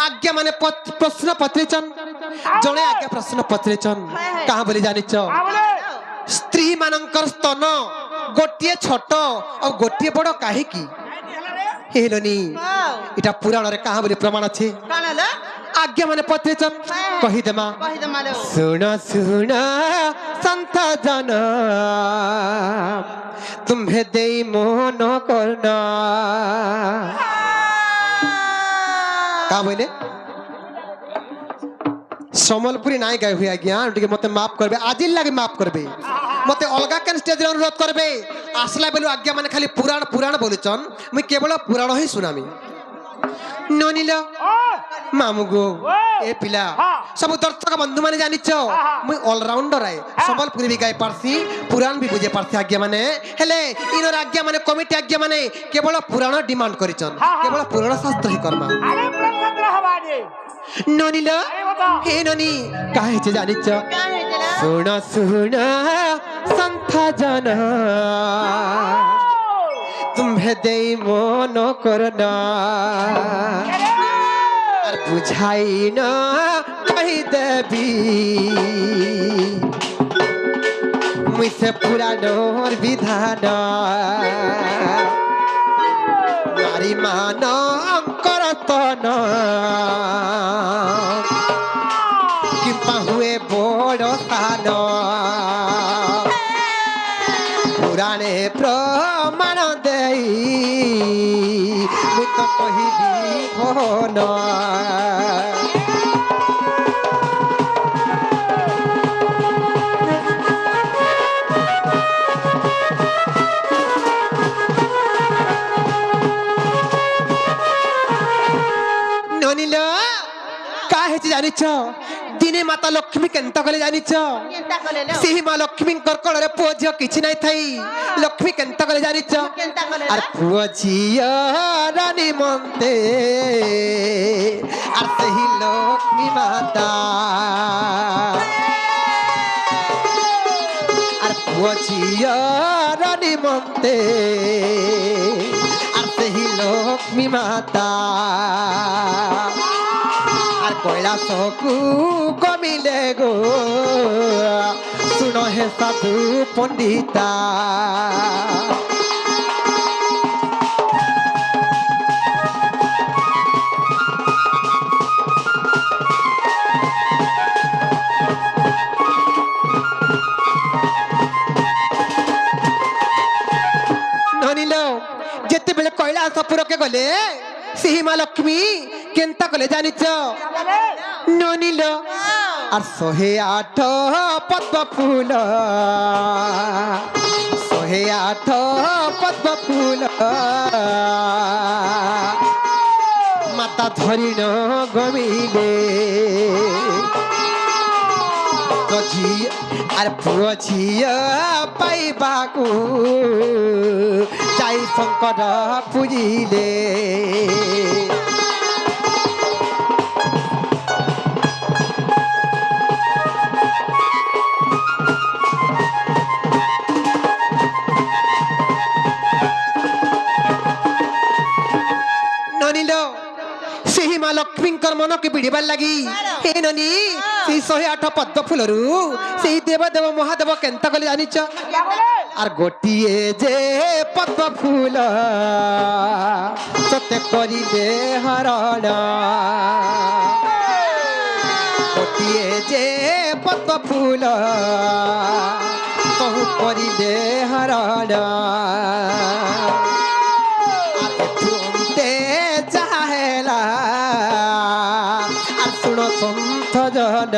आज्ञा माने प्रश्न पत्रेचन जने आज्ञा प्रश्न पत्रेचन कहाँ बोली जानिच स्त्री मानकर स्तन गोटे छोट और गोटे बड़ काहे की हेलोनी इटा पुराण रे कहाँ बोली प्रमाण अच्छे आज्ञा माने पत्रेचन कही देमा सुन सुन संत जन तुम्हें दे मोहन करना का बोले समलपुरी नाई गाय हुई आज्ञा मत माफ करबे आज लगे माफ करबे मत अलग केन स्टेज अनुरोध करबे आसला बेलु आज्ञा माने खाली पुराण पुराण बोलुचन मुई केवल पुराण ही सुनामी ननिल मामू गो ए पिला सब दर्शक बंधु माने जानिच मुई ऑलराउंडर आए समलपुरी भी गाय पारसी पुराण भी बुझे पारसी आज्ञा माने हेले इनर आज्ञा माने कमिटी आज्ञा माने केवल पुराण डिमांड करिचन केवल पुराण शास्त्र ही कर्मा अरे पुराण शास्त्र हवा दे ननिल हे ननी काहे छे जानिच सुन सुन संत जन तुम्हें दे मन करना और बुझाई न कही देवी मुझसे पुराण विधान नारी मान करतन किंपा हुए बड़ स्थान पुराणे प्रमाण मुई तो कहिबी भवन ननिल काहे जानिछ दिने माता लक्ष्मी केंता कले जानिछ सेही माँ लक्ष्मी कर्कड़ रे पुओ झियो किछि नै थाई लक्ष्मी केंता कले जानिछ अरे पुओ झियो रानी मनते अरे सेही लक्ष्मी माता अरे पुओ झियो रानी मनते अरे सेही लक्ष्मी माता कैलाश को कमिले गो सुनो हे साधु पंडिता ननिल जेते बेले कैलाशपुर के गले सेही माँ लक्ष्मी केंता कले जानिच ननिल और 108 पद्म फूल 108 पद्म फूल माता धरी न गमिले तो झी अरे पुओ झियो पाइबाकू जाई शंकर पूजिले सेही माँ लक्ष्मी मन के बिड़बार लगी हे ननी से 108 पद्म फूलरू से देव देव महादेव केंता कले जानिच आर गोटिए जे पद्म फूल सते करिले हरण गोटिए जे पद्म फूल कहू करिले हरण संत जन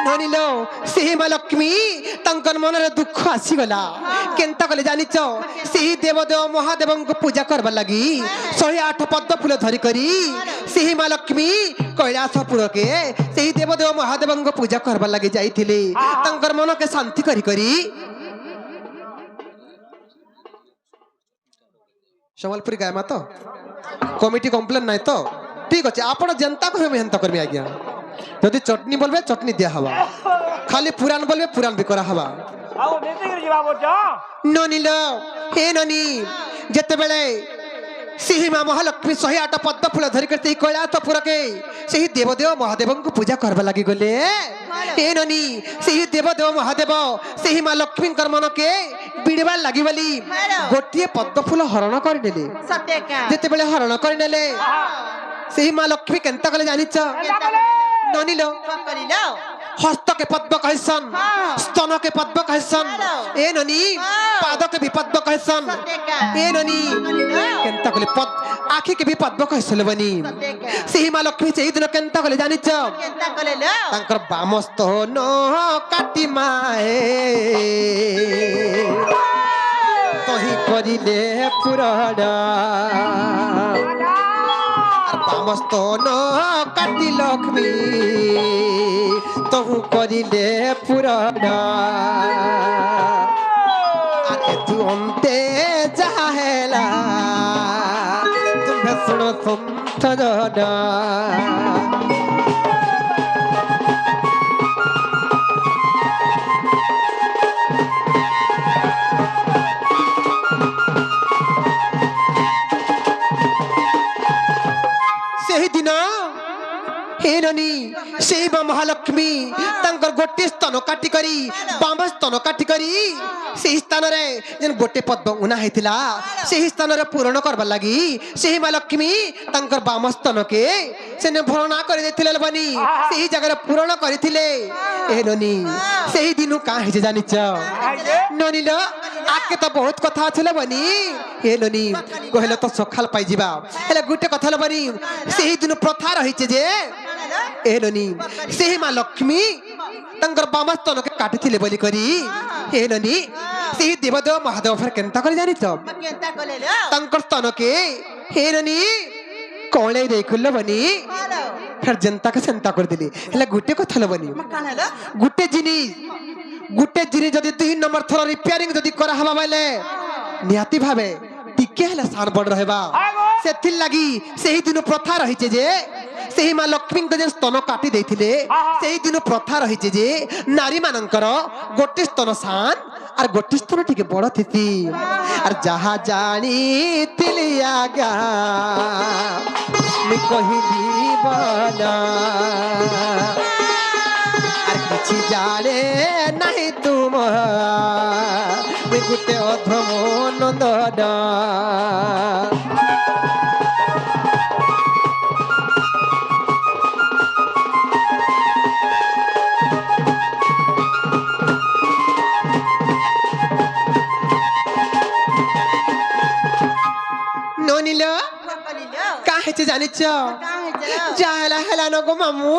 ननिल सेही माँ लक्ष्मी तंकर मन रे दुख आसीगला केंता कले जानिच सेही देवदेव महादेव को पूजा करबार लगी 108 पद्म फूल धरी करी सेही माँ लक्ष्मी कैलाशपुर के सेही देवदेव महादेव को पूजा करबार लगी जाइथिले तंकर मन के शांति करी करी समलपुरी गाय मा तो कमिटी कंप्लेन नहीं तो ठीक अच्छे आप जेनता कहे मुझे हेन्ता करबी आज्ञा जदि चटनी बोलबे चटनी दिया हवा खाली पुराण बोलबे पुराण भी करा हवा ଆଉ ନେଇକିରି ଯିବା ବୋଝ ननी लो हे ननी जेते बेले ସେହି ମା ମହାଲକ୍ଷ୍ମୀ 108 ପଦ୍ମ ଫୁଲ ଧରିକରି ସେହି କୈଳାସପୁର के ସେହି ଦେବଦେବ ମହାଦେବଙ୍କୁ ପୂଜା କରିବା ଲାଗି ଗଲେ ଏ ନନି ସେହି ଦେବଦେବ ମହାଦେବ ସେହି ମା ଲକ୍ଷ୍ମୀଙ୍କର ମନକେ ବିଡ଼ିବାର ଲାଗି ବୋଲି ଗୋଟିଏ ପଦ୍ମ ଫୁଲ ହରଣ କରିନେଲେ ଯେତେବେଳେ ହରଣ କରିନେଲେ ସେହି ମା ଲକ୍ଷ୍ମୀ କେନ୍ତା କଲେ ଜାଣିଛ ननी लो हस्त के पद्म कहसन स्तन के पद्म कहसन ए ननी पाद के भी पद्म कहसन ए ननी केंता कले पद आखि के भी पद्म कहसल बनी सेही मां लक्ष्मी सेही दिन केंता कले जानि छ केंता कले लो तांकर बामस्त न काटी माए तही करिले पुराणा बामस्त न काटी लक्ष्मी तहु करिले पुराणा आरे तू अंते जाहेला तुम्हें सुनो संतजना हे ननी सेही महालक्ष्मी तांकर गोटे स्तन काटी करी बाम स्तन काटी करी सेही स्थान रे जन गोटे पद्म उना हेतिला सेही स्थान रे पूर्ण करबा लागि सेही मां लक्ष्मी तांकर बाम स्तन के सेने भरणा करि देथिले बनी सेही जगह रे पूर्ण करिथिले हे ननी सेही दिनु का हे जानि छ ननी ल आके तो बहुत कथा छले बनी हे ननी कहले तो सखाल पाई जिबा हेले गुटे कथा ल बनी सेही दिनु प्रथा रही छे जे ए ननी सेही मां लक्ष्मी तंकर बामस्तन के काटी थिले बोली करी हे ननी सेही देवदेव महादेव फिर केंता करे जानि छ केंता कले ल तंकर स्तन के हे ननी कोले देखुल बनी फिर जनता के सेंता कर दिली हेले गुटे कथा ल बनी गुटे जिनी जदी 3 नंबर थर रिपेयरिंग जदी करा हवा बेले नियाती भाबे टिके हेले सार बड रहबा सेथिल लागि सेही दिन प्रथा रही छे जे सेही मां लक्ष्मी के स्तन काटी देथिले सेही दिन प्रथा रही छे जे नारी मानकर गोटे स्तन सान और गोटे स्तन टिके बड़ थिति और जहा जानी तिलिया गा मैं कहिली बना और किछि जाने नहीं तुम मैं गुटे अधम नंदना जानि छ जाला हला न गो मामू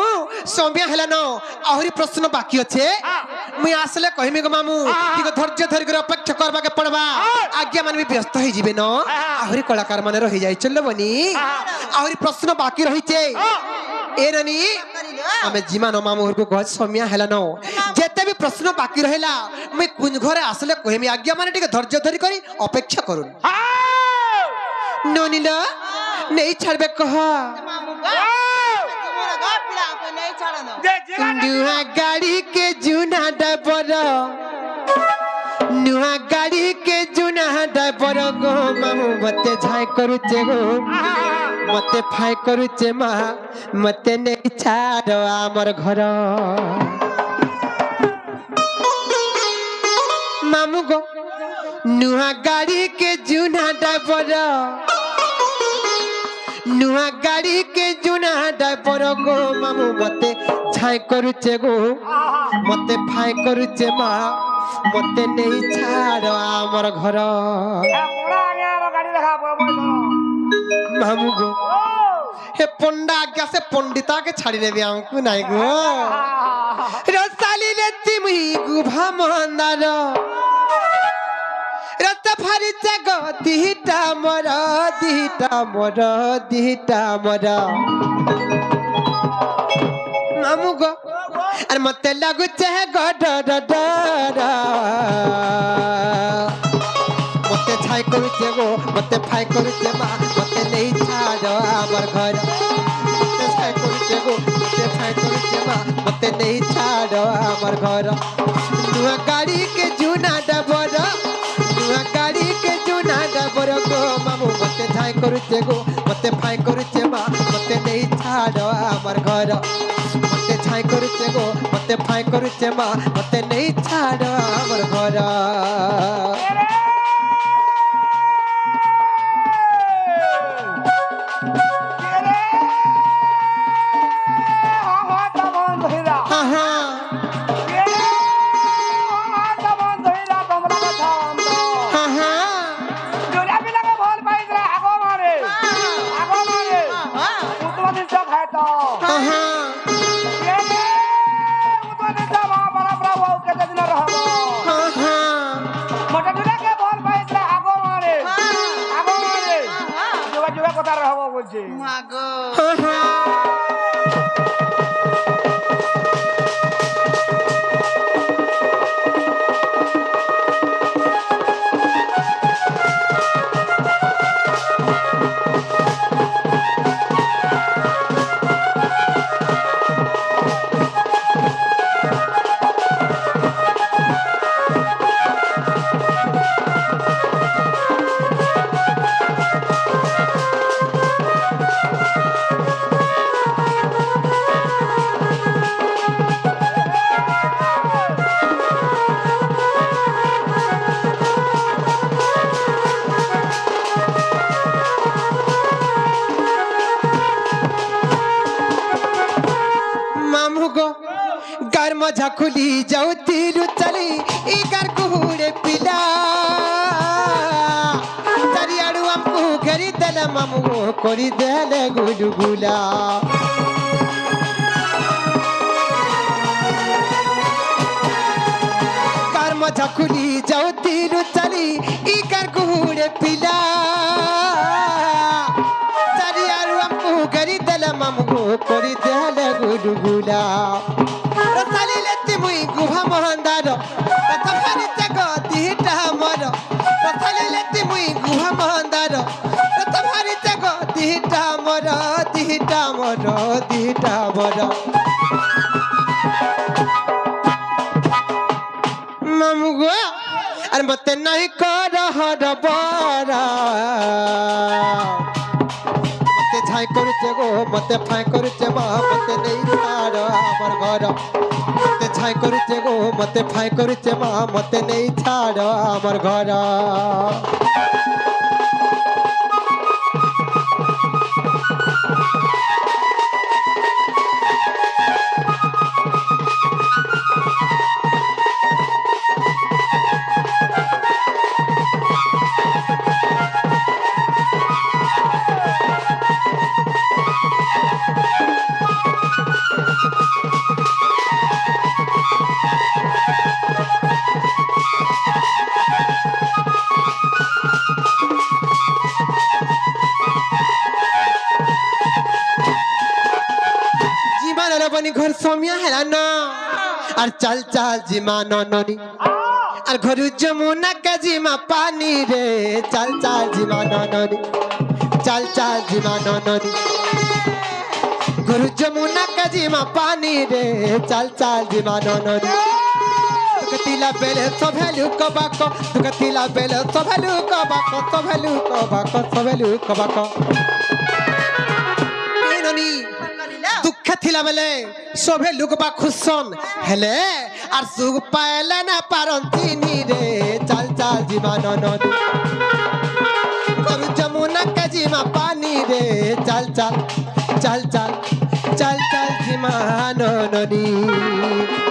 सोम्या हला न आहुरी प्रश्न बाकी अछि मुई आसले कहिमे गो मामू कि धैर्य धरि कर अपेक्षा करबा के पड़बा आज्ञा मन भी व्यस्त होई जिबे न आहुरी कलाकार माने रहि जाय चल बनी आहुरी प्रश्न बाकी रहि छे ए ननी हमें जिमा न मामू को कह सोम्या हला न जेते भी प्रश्न बाकी रहेला मुई कुंज घरे आसले कहिमे आज्ञा माने टिके धैर्य धरि करी अपेक्षा करूं नोनिला नहीं छाड़बे कह नुआ गाड़ी के जुना डबर नुआ गाड़ी के जुना डबर गो मामू मते झाय करूचे गो मते फाय करूचे मा मते नहीं छाड़ आमर घर मामू गो नुआ गाड़ी के जुना डबर नुआ गाड़ी के जुना डायपर गो मामू मते छाय करूचे गो मते फाय करूचे मा मते नहीं छाड़ आमर घर मामू गो हे पंडा आज्ञा से पंडिता के छाड़ी देबे हमको नहीं गो रसाली ले तिमी गुभा मंदार रत फारी जगो दिटा मोर मामू गो अरे मते लागु छे गड मते छाय करूचे गो मते फाय करूचे मा मते नहीं छाड़ आमर घर मते नहीं छाड़ो हमर घर नुआ गाड़ी के जूना डबर नुआ गाड़ी के जूना डबर गो मामू मते झाई करुचे गो मते फाई करुचे मा मते नहीं छाड़ो हमर घर मते झाई करुचे गो मते फाई करुचे मा मते नहीं छाड़ो हमर घर हाँ हाँ हाँ हाँ घर मजा खुली जाऊ तीरू चली इकर कुहुड़े पिला चारियाडू हमको घरी देले मामू करी देले गुलगुला घर मजा खुली जाऊ तीरू चली इकर कुहुड़े पिला चारियाडू हमको घरी देले मामू करी देले गुलगुला रसाली लेती मुई गुभा मोहनदार रतफानी तको दिहटा मर रसाली लेती मुई गुभा मोहनदार रतफानी तको दिहटा मर दिहटा मर दिहटा मर मामू गो अरे मते नहीं कर हर बरा झाई करुचे गो मते फाई करुचे मा मते नहीं छाड़ो हमर घर मते झाई करुचे गो मते फाई करुचे मा मते नहीं छाड़ो हमर घर घर सोमिया है ना और चल चल जिमा ननी और घर जमुना के जिमा पानी रे चल चल जिमा ननी चल चल जिमा ननी घर जमुना के जिमा पानी रे चल चल जिमा ननी तुकतिला बेले सोभेलु कबाको तुकतिला बेले सोभेलु कबाको सोभेलु कबाको सोभेलु कबाको ननी दुख थिला बेले सोभे लुकबा खुशन हेले आर सुख पाएले ना पारंतिनी रे चल चल जीवन नदी करू जमुना के जीमा पानी रे चल चल चल चल चल चल जीवन नदी